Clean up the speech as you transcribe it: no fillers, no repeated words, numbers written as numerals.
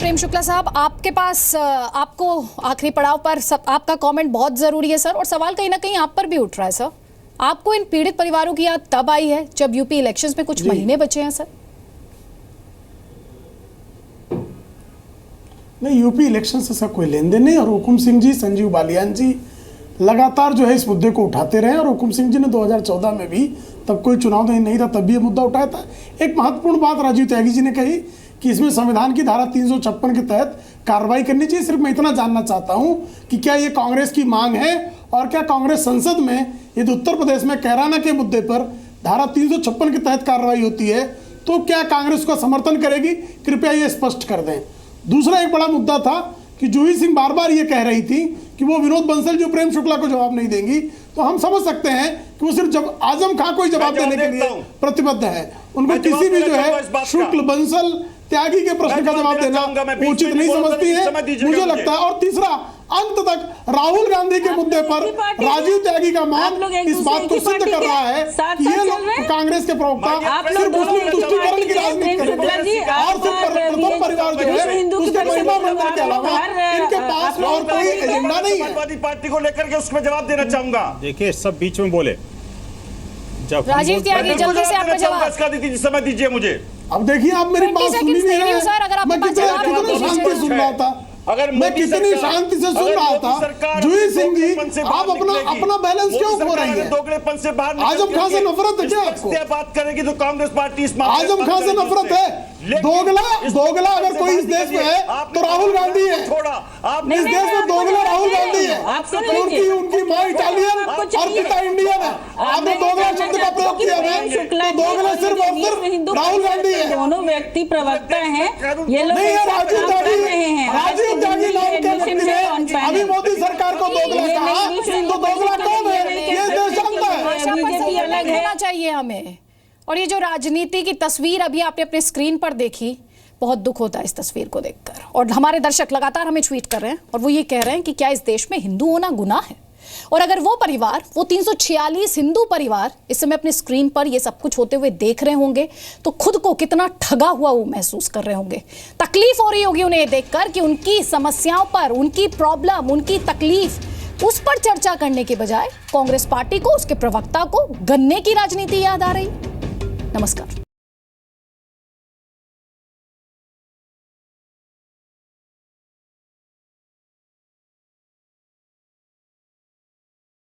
प्रेम शुक्ला साहब, आपके पास आपको आखिरी पड़ाव पर आपका कमेंट बहुत जरूरी है सर, और सवाल कहीं ना कहीं आप पर भी उठ रहा है सर। आपको इन पीड़ित परिवारों की याद तब आई है जब यूपी इलेक्शंस में कुछ महीने बचे हैं सर? नहीं, यूपी इलेक्शन से सब कोई लेन देन नहीं। और हुकुम सिंह जी, संजीव बालियान जी लगातार जो है इस मुद्दे को उठाते रहे। और हुकुम सिंह जी ने 2014 में भी, तब कोई चुनाव नहीं था, तब भी ये मुद्दा उठाया था। एक महत्वपूर्ण बात राजीव त्यागी जी ने कही कि इसमें संविधान की धारा 356 के तहत कार्रवाई करनी चाहिए। सिर्फ मैं इतना जानना चाहता हूं कि क्या ये कांग्रेस की मांग है, और क्या कांग्रेस संसद में यदि उत्तर प्रदेश में कैराना के मुद्दे पर धारा 356 के तहत कार्रवाई होती है तो क्या कांग्रेस का समर्थन करेगी? कृपया ये स्पष्ट कर दें। दूसरा एक बड़ा मुद्दा था कि जूही सिंह बार बार ये कह रही थी कि वो विनोद बंसल जो प्रेम शुक्ला को जवाब नहीं देंगी, तो हम समझ सकते हैं कि वो सिर्फ जब आजम खां को ही जवाब देने के लिए प्रतिबद्ध है। उनको किसी भी जो है शुक्ल, बंसल, त्यागी के प्रश्न का जवाब देना उचित नहीं समझती है, मुझे लगता है। और तीसरा, अंत तक राहुल गांधी के मुद्दे पर राजीव त्यागी का मौन इस बात को सिद्ध कर रहा है कि ये लोग कांग्रेस के प्रवक्ता सिर्फ मुस्लिम तुष्टीकरण की राजनीति करेंगे, और सिर्फ प्रथम परिवार जो है उसके महिला मंदिर के अलावा इनके पास और कोई एजेंडा नहीं है। समाजवादी पार्टी को लेकर के उसमें जवाब देना चाहूंगा। देखिए, सब बीच में बोले। जब राजीव त्यागी जल्दी से आपका जवाब समय दीजिए मुझे। अब देखिए, आप मेरी बात सुन नहीं रहे हैं। सर, अगर मैं कितनी शांति सुन रहा था, मैं कितनी शांति से सुन रहा था। जूही सिंह जी, आप अपना बैलेंस क्यों खो रही है? दोगलेपन से बाहर आजम खान से नफरत है क्या आपको? बात करेंगी तो कांग्रेस पार्टी इस आजम खान से नफरत है? दोगला अगर कोई इस देश में है तो राहुल गांधी है। इस देश में दोगला राहुल गांधी है। उनकी माँ इटालियन और पिता इंडियन है। आपने दोगला शब्द का प्रयोग किया है, तो दोगला सिर्फ और सिर्फ राहुल गांधी है। दोनों व्यक्ति प्रवक्ता हैं, ये लोग नहीं है। राजीव त्यागी नाम के व्यक्ति ने अभी मोदी सरकार को दोगला कहा, तो दोगला कौन है ये देश जानता है। बीजेपी अलग होना चाहिए हमें। और ये जो राजनीति की तस्वीर अभी आपने अपने स्क्रीन पर देखी, बहुत दुख होता है इस तस्वीर को देखकर। और हमारे दर्शक लगातार हमें ट्वीट कर रहे हैं और वो ये कह रहे हैं कि क्या इस देश में हिंदू होना गुनाह है? और अगर वो परिवार, वो 346 हिंदू परिवार इस समय अपने स्क्रीन पर ये सब कुछ होते हुए देख रहे होंगे तो खुद को कितना ठगा हुआ वो महसूस कर रहे होंगे। तकलीफ हो रही होगी उन्हें ये देखकर कि उनकी समस्याओं पर, उनकी प्रॉब्लम, उनकी तकलीफ, उस पर चर्चा करने के बजाय कांग्रेस पार्टी को, उसके प्रवक्ता को गन्ने की राजनीति याद आ रही। नमस्कार।